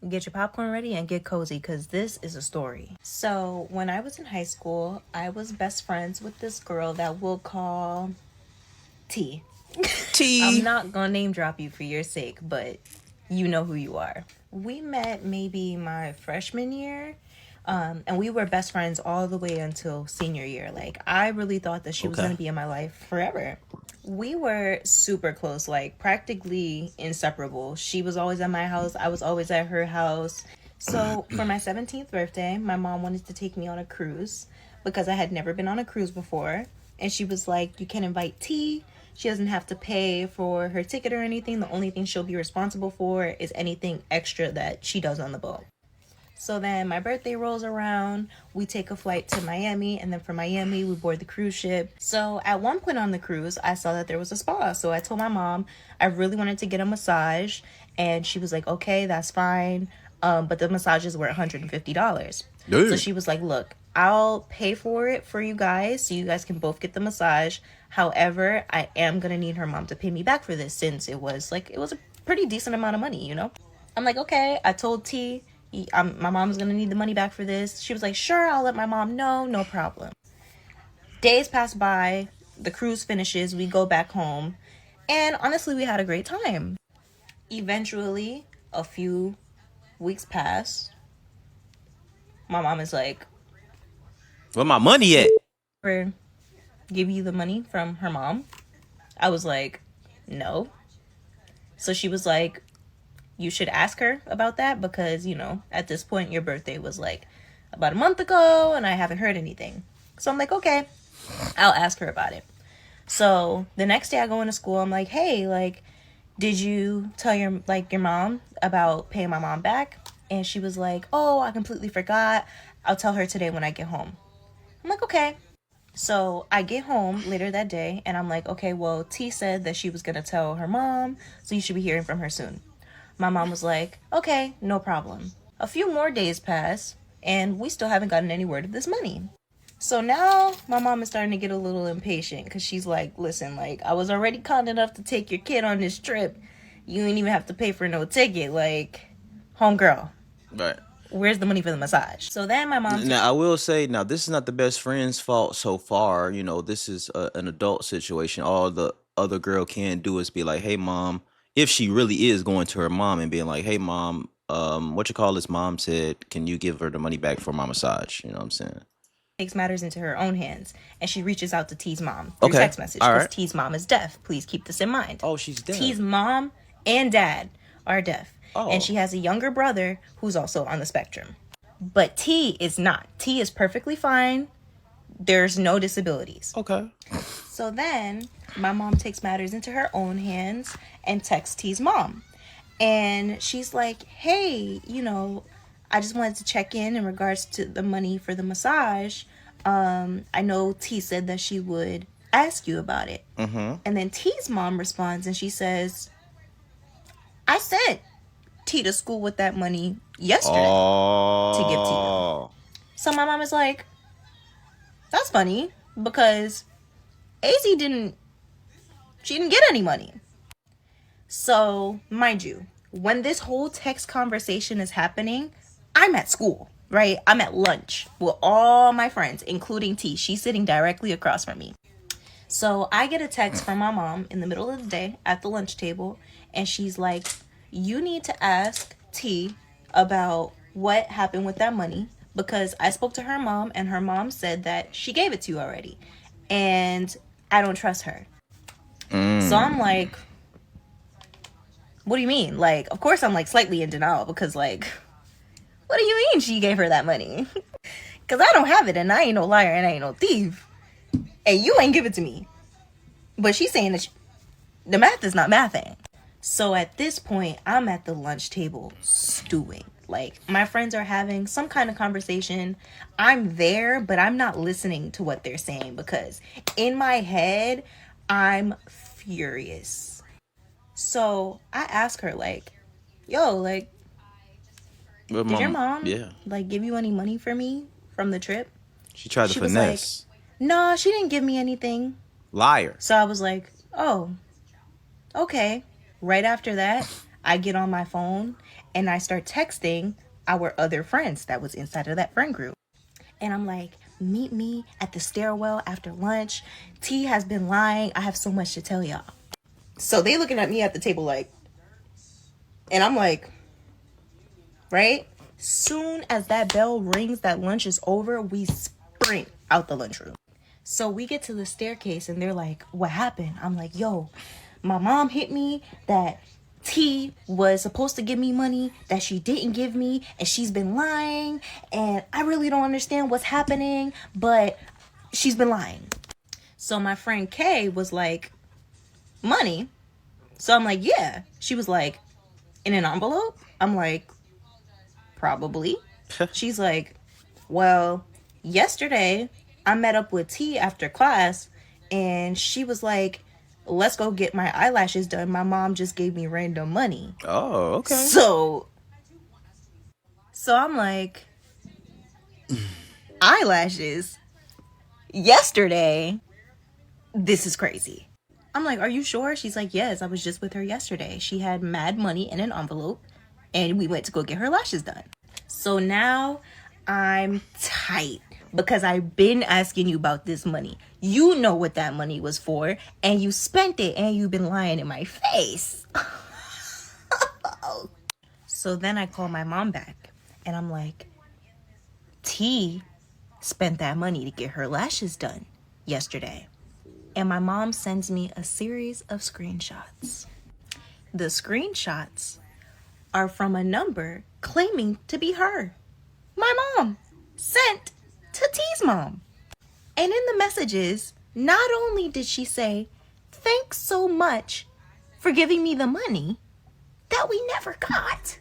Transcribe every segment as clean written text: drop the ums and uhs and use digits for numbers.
Get your popcorn ready and get cozy because this is a story. So, when I was in high school, I was best friends with this girl that we'll call T. I'm T. not gonna name drop you for your sake, but you know who you are. We met maybe my freshman year, and we were best friends all the way until senior year. Like, I really thought that she was gonna be in my life forever. We were super close, like practically inseparable. She was always at my house, I was always at her house. So for my 17th birthday, my mom wanted to take me on a cruise because I had never been on a cruise before. And she was like, you can invite T. She doesn't have to pay for her ticket or anything. The only thing she'll be responsible for is anything extra that she does on the boat. So then my birthday rolls around, we take a flight to Miami, and then from Miami, we board the cruise ship. So at one point on the cruise, I saw that there was a spa. So I told my mom I really wanted to get a massage, and she was like, okay, that's fine. But the massages were $150. Dude. So she was like, look, I'll pay for it for you guys so you guys can both get the massage. However, I am going to need her mom to pay me back for this since it was a pretty decent amount of money, you know? I'm like, okay. I told T, my mom's gonna need the money back for this. She was like, sure, I'll let my mom know, no problem. Days pass by, the cruise finishes, we go back home, and honestly, we had a great time. Eventually, a few weeks pass. My mom is like, where my money at? Give you the money from her mom? I was like, no. So she was like, you should ask her about that because, you know, at this point, your birthday was like about a month ago and I haven't heard anything. So I'm like, okay, I'll ask her about it. So the next day I go into school, I'm like, hey, like, did you tell your mom about paying my mom back? And she was like, oh, I completely forgot. I'll tell her today when I get home. I'm like, okay. So I get home later that day and I'm like, okay, well, T said that she was going to tell her mom, so you should be hearing from her soon. My mom was like, okay, no problem. A few more days pass, and we still haven't gotten any word of this money. So now my mom is starting to get a little impatient because she's like, listen, like, I was already kind enough to take your kid on this trip. You ain't even have to pay for no ticket. Like, homegirl. Right. Where's the money for the massage? So then my mom... Now, I will say, now, this is not the best friend's fault so far. You know, this is an adult situation. All the other girl can do is be like, hey, mom, if she really is going to her mom and being like, hey, mom, what you call this? Mom said, can you give her the money back for my massage? You know what I'm saying? Takes matters into her own hands, and she reaches out to T's mom through Okay. text message because right. T's mom is deaf. Please keep this in mind. Oh, she's deaf. T's mom and dad are deaf. Oh. And she has a younger brother who's also on the spectrum. But T is not. T is perfectly fine. There's no disabilities. Okay. So then my mom takes matters into her own hands and texts T's mom. And she's like, hey, you know, I just wanted to check in regards to the money for the massage. I know T said that she would ask you about it. Mm-hmm. And then T's mom responds and she says, I sent T to school with that money yesterday to give to you. So my mom is like, that's funny because AZ didn't get any money. So mind you, when this whole text conversation is happening, I'm at school, right? I'm at lunch with all my friends, including T. She's sitting directly across from me. So I get a text from my mom in the middle of the day at the lunch table, and she's like, you need to ask T about what happened with that money because I spoke to her mom and her mom said that she gave it to you already and I don't trust her. So I'm like, what do you mean? Like, of course I'm like slightly in denial because like, what do you mean she gave her that money? Because I don't have it and I ain't no liar and I ain't no thief and you ain't give it to me. But she's saying that the math is not mathing. So at this point, I'm at the lunch table stewing. Like, my friends are having some kind of conversation. I'm there, but I'm not listening to what they're saying because in my head, I'm furious. So I ask her, like, yo, like, did your mom, like, give you any money for me from the trip? She tried to finesse. Like, no, she didn't give me anything. Liar. So I was like, oh, okay. Right after that, I get on my phone And I start texting our other friends that was inside of that friend group. And I'm like, meet me at the stairwell after lunch. T has been lying. I have so much to tell y'all. So they looking at me at the table like, and I'm like, right? Soon as that bell rings that lunch is over, we sprint out the lunchroom. So we get to the staircase and they're like, what happened? I'm like, yo, my mom hit me that T was supposed to give me money that she didn't give me, and she's been lying, and I really don't understand what's happening, but she's been lying. So my friend Kay was like, money? So I'm like, yeah. She was like, in an envelope? I'm like, probably. She's like, well, yesterday I met up with T after class, and she was like, let's go get my eyelashes done. My mom just gave me random money. Oh, okay. So I'm like, eyelashes? Yesterday? This is crazy. I'm like, are you sure? She's like, yes, I was just with her yesterday. She had mad money in an envelope, and we went to go get her lashes done. So now I'm tight because I've been asking you about this money. You know what that money was for, and you spent it, and you've been lying in my face. So then I call my mom back, and I'm like, T spent that money to get her lashes done yesterday. And my mom sends me a series of screenshots. The screenshots are from a number claiming to be her. My mom sent to T's mom. And in the messages, not only did she say, thanks so much for giving me the money that we never got,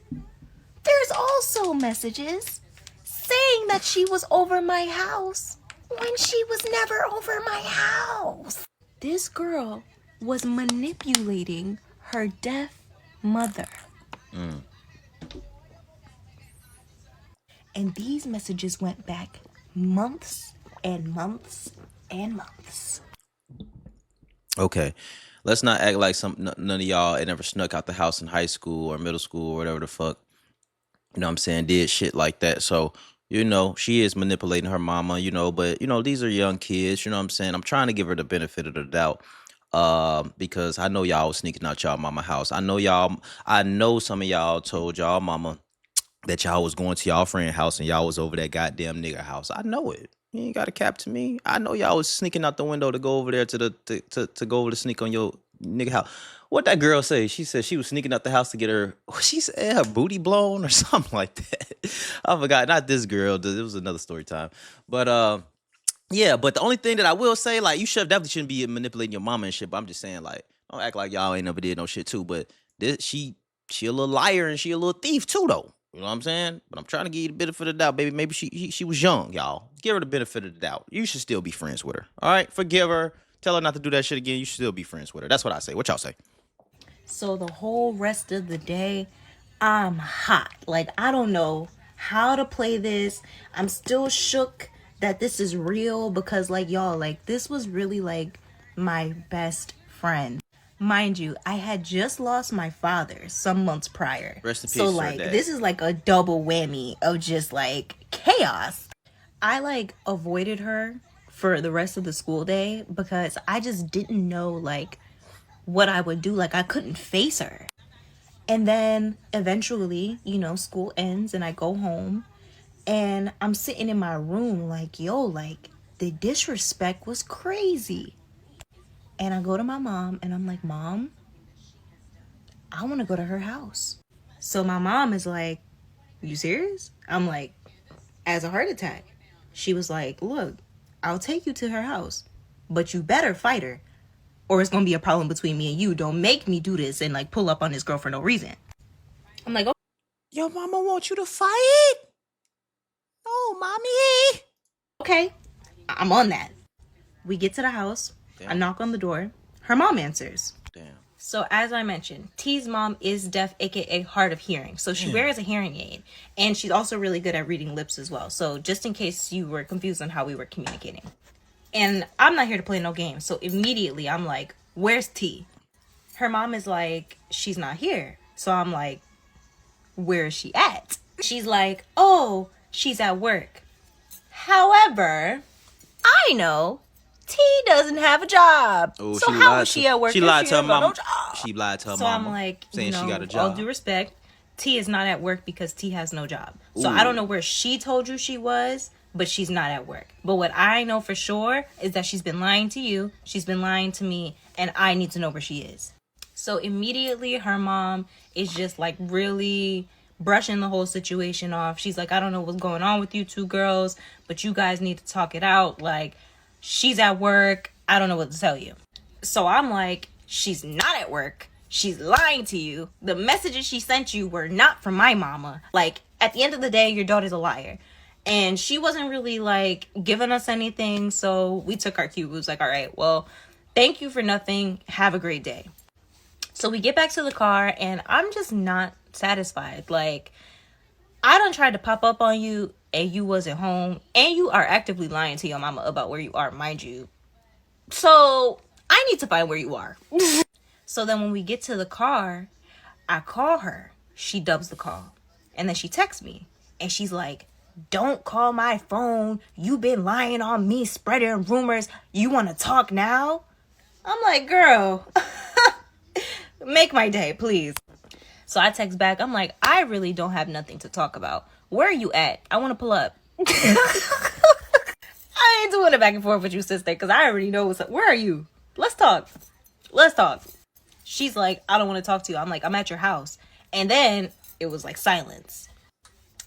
there's also messages saying that she was over my house when she was never over my house. This girl was manipulating her deaf mother. And these messages went back months and months and months. Okay. Let's not act like none of y'all had never snuck out the house in high school or middle school or whatever the fuck. You know what I'm saying? Did shit like that. So, she is manipulating her mama, but these are young kids, you know what I'm saying? I'm trying to give her the benefit of the doubt. Because I know y'all was sneaking out y'all mama house. I know some of y'all told y'all mama that y'all was going to y'all friend house and y'all was over that goddamn nigga house. I know it. You ain't got a cap to me. I know y'all was sneaking out the window to go over there to go over to sneak on your nigga house. What that girl say? She said she was sneaking out the house to get she said her booty blown or something like that. I forgot. Not this girl. It was another story time. But yeah, but the only thing that I will say, like, you definitely shouldn't be manipulating your mama and shit. But I'm just saying, like, don't act like y'all ain't never did no shit too. But she a little liar and she a little thief too, though. You know what I'm saying? But I'm trying to give you the benefit of the doubt, baby. Maybe she was young, y'all. Give her the benefit of the doubt. You should still be friends with her. All right, forgive her. Tell her not to do that shit again. You should still be friends with her. That's what I say. What y'all say? So the whole rest of the day, I'm hot. Like, I don't know how to play this. I'm still shook that this is real because, like, y'all, like, this was really, like, my best friend. Mind you, I had just lost my father some months prior. Rest in peace, so, like, this is, like, a double whammy of just, like, chaos. I, like, avoided her for the rest of the school day because I just didn't know, like, what I would do. Like, I couldn't face her. And then eventually, school ends and I go home and I'm sitting in my room like, yo, like, the disrespect was crazy. And I go to my mom and I'm like, Mom, I want to go to her house. So my mom is like, you serious? I'm like, as a heart attack. She was like, look, I'll take you to her house, but you better fight her or it's going to be a problem between me and you. Don't make me do this and, like, pull up on this girl for no reason. I'm like, oh, your mama wants you to fight? Oh, mommy. Okay, I'm on that. We get to the house. Damn. I knock on the door. Her mom answers. Damn. So as I mentioned, T's mom is deaf, aka hard of hearing. So she wears a hearing aid. And she's also really good at reading lips as well. So just in case you were confused on how we were communicating. And I'm not here to play no games. So immediately I'm like, where's T? Her mom is like, she's not here. So I'm like, where is she at? She's like, oh, she's at work. However, I know T doesn't have a job. Oh, so how is she at work? She lied to her mama. No job? She lied to her so mama. I'm like, saying she got a job. All due respect, T is not at work because T has no job. So I don't know where she told you she was, but she's not at work. But what I know for sure is that she's been lying to you, she's been lying to me, and I need to know where she is. So immediately her mom is just like really brushing the whole situation off. She's like, I don't know what's going on with you two girls, but you guys need to talk it out. Like, she's at work. I don't know what to tell you. So I'm like, she's not at work. She's lying to you. The messages she sent you were not from my mama. Like, at the end of the day, your daughter's a liar. And she wasn't really like giving us anything. So we took our cue. It was like, all right, well, thank you for nothing. Have a great day. So we get back to the car and I'm just not satisfied. Like, I done tried to pop up on you and you wasn't home, and you are actively lying to your mama about where you are, mind you. So I need to find where you are. So then when we get to the car, I call her. She dubs the call. And then she texts me and she's like, don't call my phone. You've been lying on me, spreading rumors. You want to talk now? I'm like, girl, make my day, please. So I text back. I'm like, I really don't have nothing to talk about. Where are you at? I want to pull up. I ain't doing it back and forth with you, sister, because I already know what's up. Where are you? Let's talk. Let's talk. She's like, I don't want to talk to you. I'm like, I'm at your house. And then it was like silence.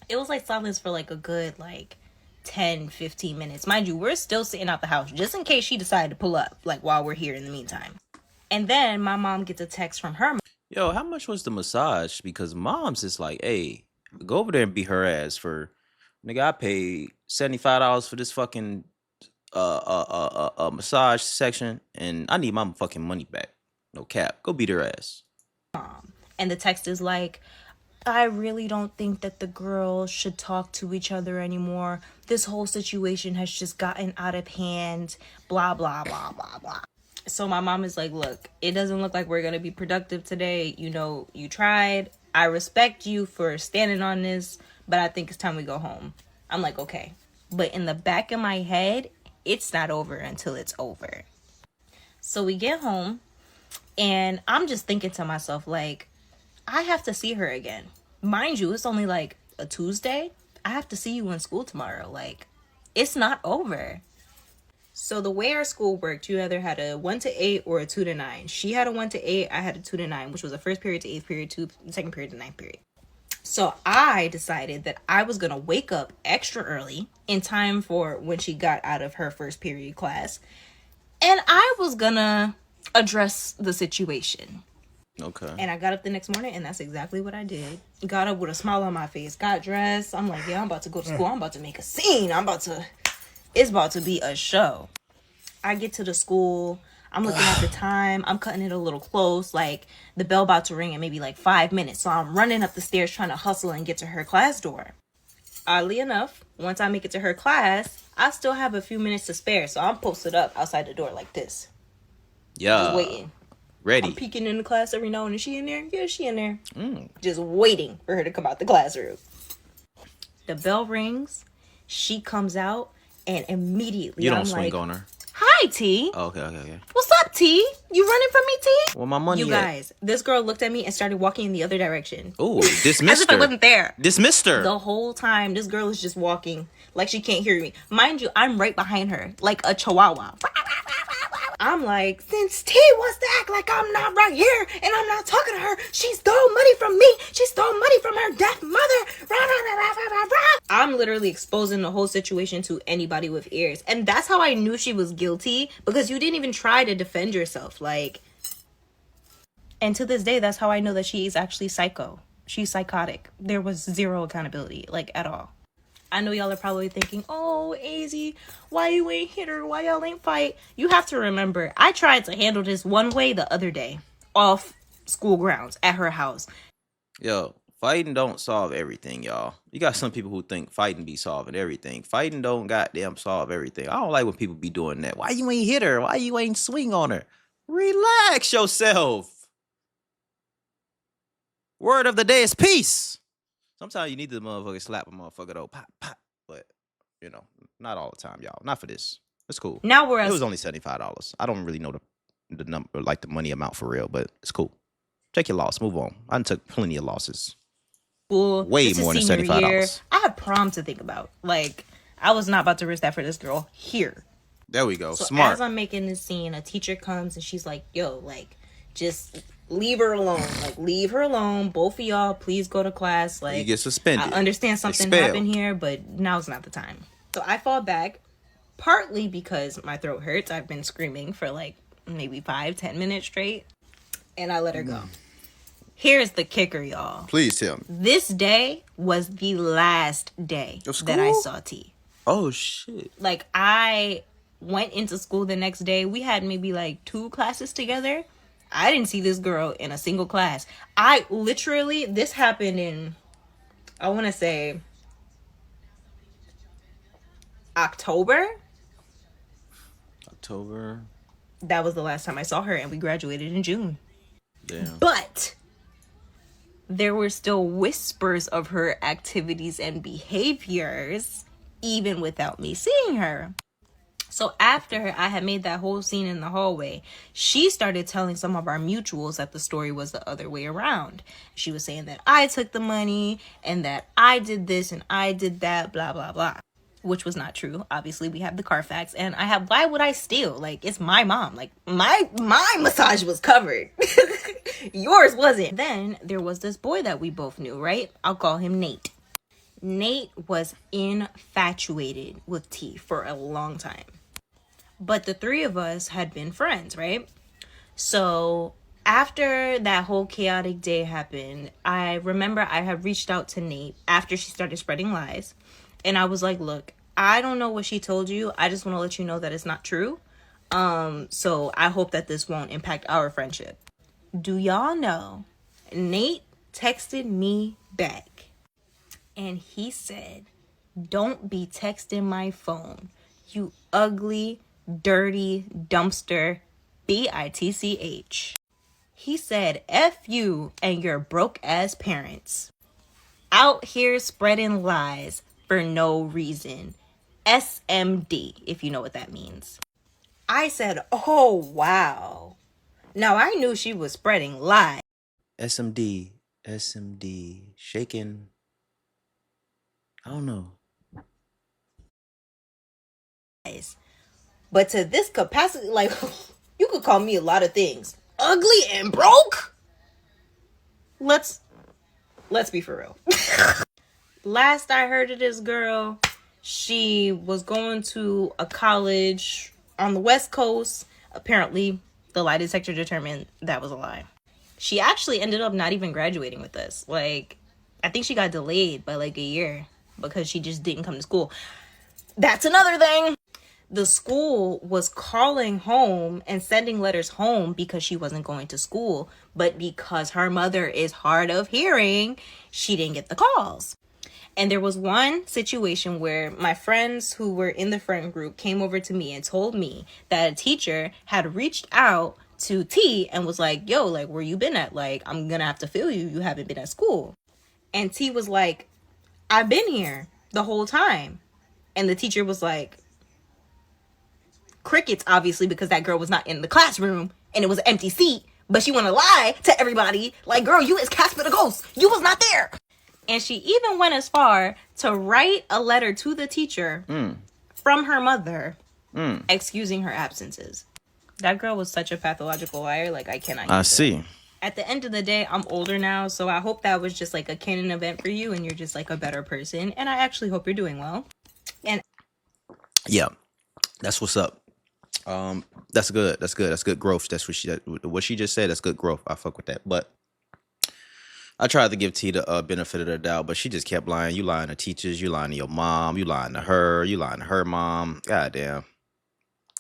It was like silence for like a good like 10, 15 minutes. Mind you, we're still sitting out the house just in case she decided to pull up, like while we're here in the meantime. And then my mom gets a text from her. Yo, how much was the massage? Because mom's is like, hey, go over there and beat her ass for, nigga, I paid $75 for this fucking massage section, and I need my fucking money back. No cap. Go beat her ass. And the text is like, I really don't think that the girls should talk to each other anymore. This whole situation has just gotten out of hand. Blah, blah, blah, blah, blah. So my mom is like, look, it doesn't look like we're going to be productive today. You know, you tried. I respect you for standing on this, but I think it's time we go home. I'm like, okay. But in the back of my head, it's not over until it's over. So we get home and I'm just thinking to myself, like, I have to see her again. Mind you, it's only like a Tuesday. I have to see you in school tomorrow. Like, it's not over. So the way our school worked, you either had a 1 to 8 or a 2 to 9. She had a 1 to 8. I had a 2 to 9, which was the first period to 8th period to the second period to 9th period. So I decided that I was going to wake up extra early in time for when she got out of her first period class. And I was going to address the situation. Okay. And I got up the next morning, and that's exactly what I did. Got up with a smile on my face, got dressed. I'm like, yeah, I'm about to go to school. I'm about to make a scene. It's about to be a show. I get to the school. I'm looking at the time. I'm cutting it a little close. Like, the bell about to ring in maybe like 5 minutes. So I'm running up the stairs trying to hustle and get to her class door. Oddly enough, once I make it to her class, I still have a few minutes to spare. So I'm posted up outside the door like this. Yeah. Just waiting. Ready. I'm peeking in the class every now and then. Is she in there? Yeah, she in there. Just waiting for her to come out the classroom. The bell rings. She comes out. And immediately you don't I'm swing like, on her. Hi, T. Oh, okay. What's up, T? You running from me, T? Well, my money. You guys, this girl looked at me and started walking in the other direction. Oh, dismissed As if I her. wasn't there. Dismissed her. The whole time, this girl is just walking like she can't hear me. Mind you, I'm right behind her, like a chihuahua. I'm like, since T wants to act like I'm not right here and I'm not talking to her, she stole money from me. She stole money from her deaf mother. I'm literally exposing the whole situation to anybody with ears. And that's how I knew she was guilty, because you didn't even try to defend yourself. Like, and to this day, that's how I know that she is actually psycho. She's psychotic. There was zero accountability, like, at all. I know y'all are probably thinking, oh, AZ, why you ain't hit her? Why y'all ain't fight? You have to remember, I tried to handle this one way the other day, off school grounds, at her house. Yo, fighting don't solve everything, y'all. You got some people who think fighting be solving everything. Fighting don't goddamn solve everything. I don't like when people be doing that. Why you ain't hit her? Why you ain't swing on her? Relax yourself. Word of the day is peace. Sometimes you need the motherfucker slap a motherfucker though, pop, pop. But you know, not all the time, y'all. Not for this. It's cool. Now It was only $75. I don't really know the number, like the money amount for real, but it's cool. Take your loss. Move on. I took plenty of losses. Way more than $75. I have prom to think about. Like, I was not about to risk that for this girl here. There we go. So Smart. as I'm making this scene, a teacher comes and she's like, yo, like, just leave her alone. Like, leave her alone. Both of y'all, please go to class. Like, you get suspended. I understand something happened here, but now's not the time. So I fall back, partly because my throat hurts. I've been screaming for like maybe 5-10 minutes straight. And I let her go. Here's the kicker, y'all. Please tell me. This day was the last day that I saw T. Oh, shit. Like, I went into school the next day. We had maybe like 2 classes together. I didn't see this girl in a single class. I literally, this happened in, I want to say, October. That was the last time I saw her, and we graduated in June. Damn. But there were still whispers of her activities and behaviors, even without me seeing her. So after I had made that whole scene in the hallway, she started telling some of our mutuals that the story was the other way around. She was saying that I took the money and that I did this and I did that, blah, blah, blah. Which was not true. Obviously, we have the Carfax, and I have, why would I steal? Like, it's my mom. Like, my massage was covered. Yours wasn't. Then there was this boy that we both knew, right? I'll call him Nate. Nate was infatuated with T for a long time. But the 3 of us had been friends, right? So after that whole chaotic day happened, I remember I had reached out to Nate after she started spreading lies. And I was like, look, I don't know what she told you. I just want to let you know that it's not true. So I hope that this won't impact our friendship. Do y'all know, Nate texted me back. And he said, don't be texting my phone, you ugly, dirty dumpster, bitch. He said, F you and your broke ass parents. Out here spreading lies for no reason. SMD, if you know what that means. I said, oh, wow. Now, I knew she was spreading lies. SMD, shaking. I don't know. But to this capacity, like, you could call me a lot of things. Ugly and broke? Let's be for real. Last I heard of this girl, she was going to a college on the West Coast. Apparently, the lie detector determined that was a lie. She actually ended up not even graduating with us. Like, I think she got delayed by like a year because she just didn't come to school. That's another thing. The school was calling home and sending letters home because she wasn't going to school. But because her mother is hard of hearing, she didn't get the calls. And there was one situation where my friends who were in the friend group came over to me and told me that a teacher had reached out to T and was like, yo, like, where you been at? Like, I'm gonna have to feel you. You haven't been at school. And T was like, I've been here the whole time. And the teacher was like, crickets, obviously, because that girl was not in the classroom and it was an empty seat. But she want to lie to everybody. Like, girl, you is Casper the Ghost. You was not there. And she even went as far to write a letter to the teacher from her mother excusing her absences. That girl was such a pathological liar. Like, I cannot. I see. At the end of the day, I'm older now, so I hope that was just like a canon event for you and you're just like a better person. And I actually hope you're doing well. And yeah, that's what's up. That's good. That's good growth. That's what she just said. That's good growth. I fuck with that. But I tried to give T the benefit of the doubt, but she just kept lying. You lying to teachers. You lying to your mom. You lying to her. You lying to her mom. Goddamn.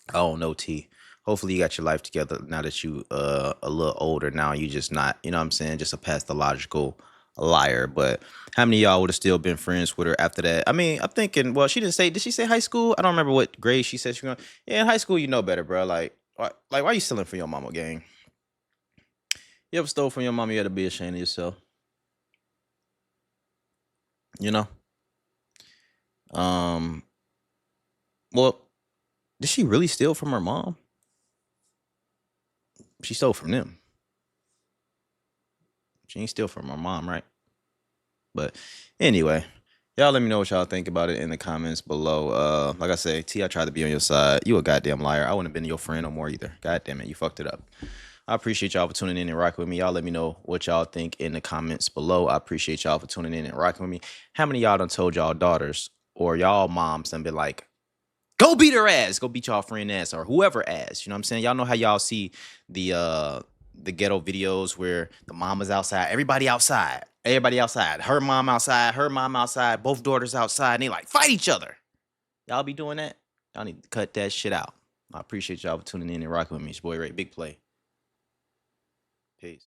I don't know, T. Hopefully you got your life together now that you a little older now. You just not, you know what I'm saying, just a pathological liar. But how many of y'all would have still been friends with her after that? I mean, I'm thinking, well, she didn't say, did she say high school? I don't remember what grade she said she was going. Yeah, in high school, you know better, bro. Like why you stealing from your mama, gang? You ever stole from your mama, you had to be ashamed of yourself. You know? Um, well, did she really steal from her mom? She stole from them. She ain't steal from her mom, right? But anyway, y'all let me know what y'all think about it in the comments below. Like I say, T, I tried to be on your side. You a goddamn liar. I wouldn't have been your friend no more either. God damn it, you fucked it up. I appreciate y'all for tuning in and rocking with me. Y'all let me know what y'all think in the comments below. I appreciate y'all for tuning in and rocking with me. How many of y'all done told y'all daughters or y'all moms done been like, go beat her ass, go beat y'all friend ass or whoever ass? You know what I'm saying? Y'all know how y'all see the ghetto videos where the mom is outside, everybody outside, her mom outside, both daughters outside, and they like fight each other. Y'all be doing that? Y'all need to cut that shit out. I appreciate y'all for tuning in and rocking with me. It's your boy Ray, big play. Peace.